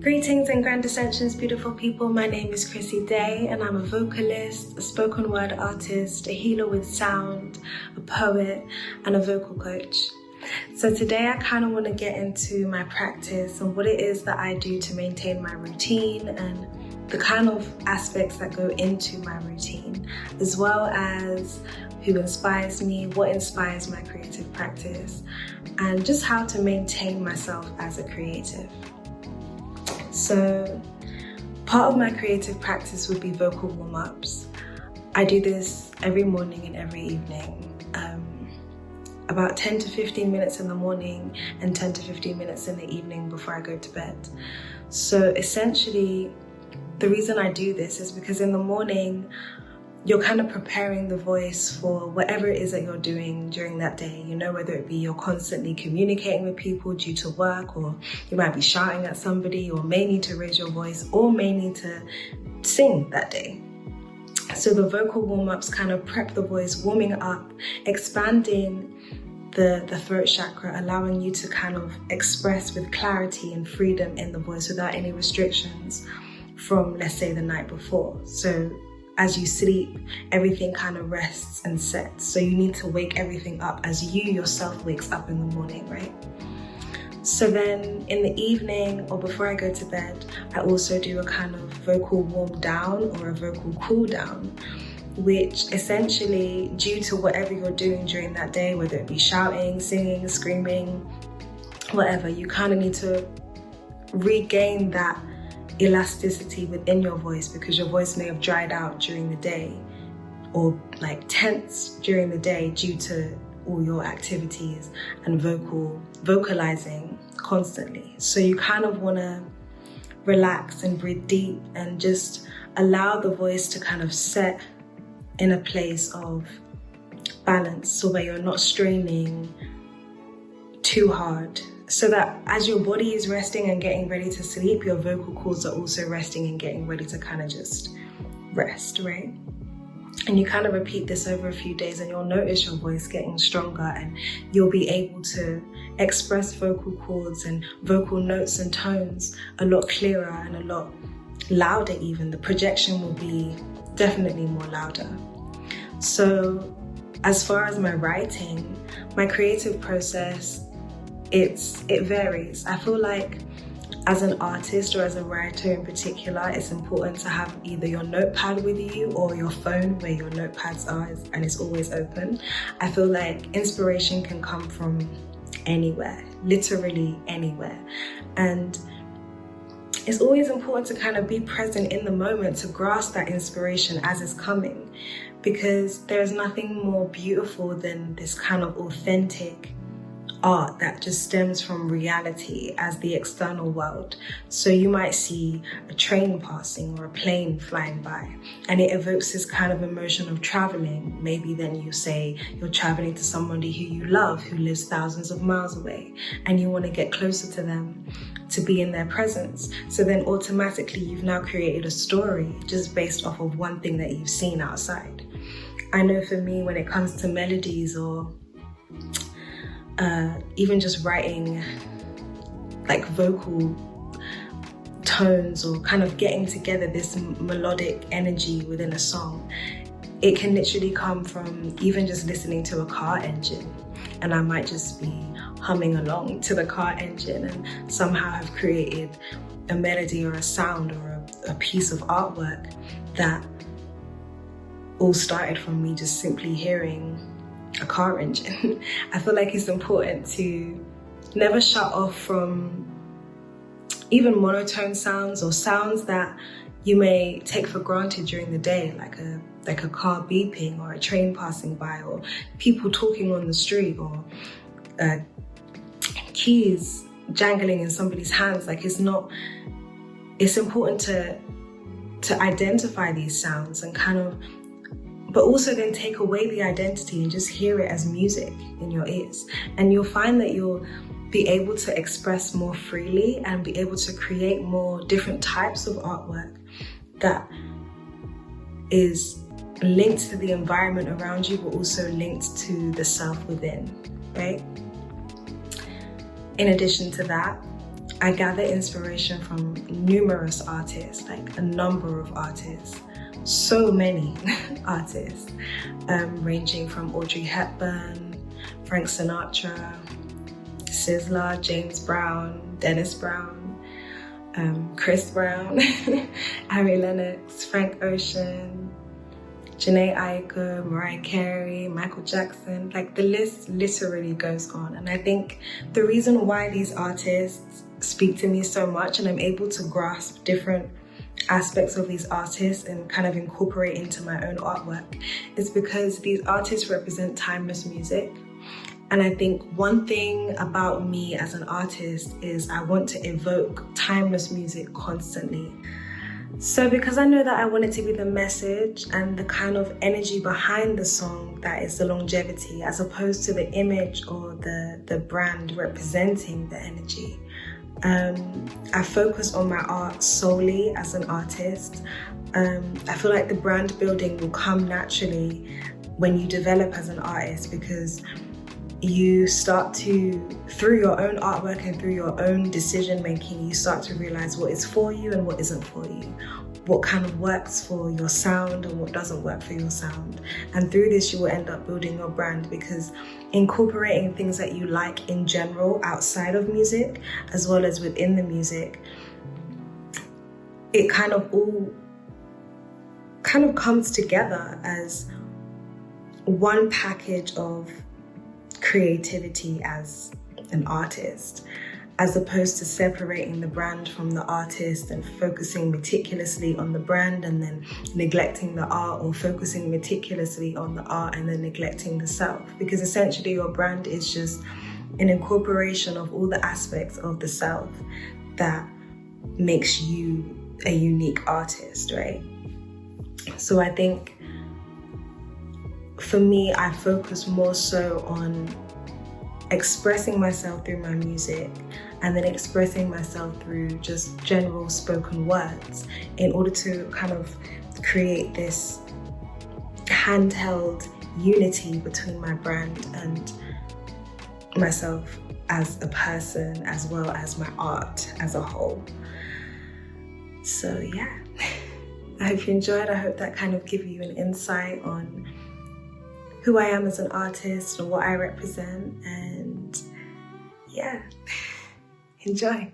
Greetings and grand ascensions, beautiful people. My name is Chrissy Day and I'm a vocalist, a spoken word artist, a healer with sound, a poet, and a vocal coach. So today I kind of want to get into my practice and what it is that I do to maintain my routine and the kind of aspects that go into my routine, as well as who inspires me, what inspires my creative practice, and just how to maintain myself as a creative. So part of my creative practice would be vocal warm-ups. I do this every morning and every evening, about 10 to 15 minutes in the morning and 10 to 15 minutes in the evening before I go to bed. So essentially, the reason I do this is because in the morning, you're kind of preparing the voice for whatever it is that you're doing during that day. You know, whether it be you're constantly communicating with people due to work, or you might be shouting at somebody, or may need to raise your voice, or may need to sing that day. So the vocal warm-ups kind of prep the voice, warming up, expanding the throat chakra, allowing you to kind of express with clarity and freedom in the voice without any restrictions from, let's say, the night before. So as you sleep, everything kind of rests and sets. So you need to wake everything up as you yourself wakes up in the morning, right? So then in the evening or before I go to bed, I also do a kind of vocal warm down or a vocal cool down, which essentially, due to whatever you're doing during that day, whether it be shouting, singing, screaming, whatever, you kind of need to regain that elasticity within your voice, because your voice may have dried out during the day or like tense during the day due to all your activities and vocalizing constantly. So you kind of want to relax and breathe deep and just allow the voice to kind of set in a place of balance, so that you're not straining too hard, so that as your body is resting and getting ready to sleep, your vocal cords are also resting and getting ready to kind of just rest, right? And you kind of repeat this over a few days and you'll notice your voice getting stronger, and you'll be able to express vocal cords and vocal notes and tones a lot clearer and a lot louder even. The projection will be definitely more louder. So as far as my writing, my creative process, it varies. I feel like as an artist or as a writer in particular, it's important to have either your notepad with you or your phone where your notepads are and it's always open. I feel like inspiration can come from anywhere, literally anywhere. And it's always important to kind of be present in the moment to grasp that inspiration as it's coming, because there's nothing more beautiful than this kind of authentic art that just stems from reality as the external world. So you might see a train passing or a plane flying by, and it evokes this kind of emotion of traveling. Maybe then you say you're traveling to somebody who you love, who lives thousands of miles away, and you want to get closer to them to be in their presence. So then automatically you've now created a story just based off of one thing that you've seen outside. I know for me, when it comes to melodies or even just writing like vocal tones or kind of getting together this melodic energy within a song, it can literally come from even just listening to a car engine, and I might just be humming along to the car engine and somehow have created a melody or a sound or a piece of artwork that all started from me just simply hearing a car engine. I feel like it's important to never shut off from even monotone sounds or sounds that you may take for granted during the day, like a car beeping or a train passing by or people talking on the street or keys jangling in somebody's hands. Like it's important to identify these sounds and kind of, but also then take away the identity and just hear it as music in your ears. And you'll find that you'll be able to express more freely and be able to create more different types of artwork that is linked to the environment around you, but also linked to the self within, right? In addition to that, I gather inspiration from numerous artists, like a number of artists, so many artists, ranging from Audrey Hepburn, Frank Sinatra, Sizzla, James Brown, Dennis Brown, Chris Brown, Harry Lennox, Frank Ocean, Janae Aiko, Mariah Carey, Michael Jackson. Like, the list literally goes on. And I think the reason why these artists speak to me so much and I'm able to grasp different aspects of these artists and kind of incorporate into my own artwork is because these artists represent timeless music. And I think one thing about me as an artist is I want to evoke timeless music constantly. So because I know that I want it to be the message and the kind of energy behind the song that is the longevity, as opposed to the image or the brand representing the energy, I focus on my art solely as an artist. I feel like the brand building will come naturally when you develop as an artist, because you start to, through your own artwork and through your own decision making, you start to realize what is for you and what isn't for you, what kind of works for your sound and what doesn't work for your sound. And through this you will end up building your brand, because incorporating things that you like in general outside of music as well as within the music, it kind of all comes together as one package of creativity as an artist, as opposed to separating the brand from the artist and focusing meticulously on the brand and then neglecting the art, or focusing meticulously on the art and then neglecting the self. Because essentially your brand is just an incorporation of all the aspects of the self that makes you a unique artist, right? So I think for me, I focus more so on expressing myself through my music and then expressing myself through just general spoken words in order to kind of create this handheld unity between my brand and myself as a person, as well as my art as a whole. So yeah, I hope you enjoyed. I hope that kind of gave you an insight on who I am as an artist and what I represent, and yeah, enjoy.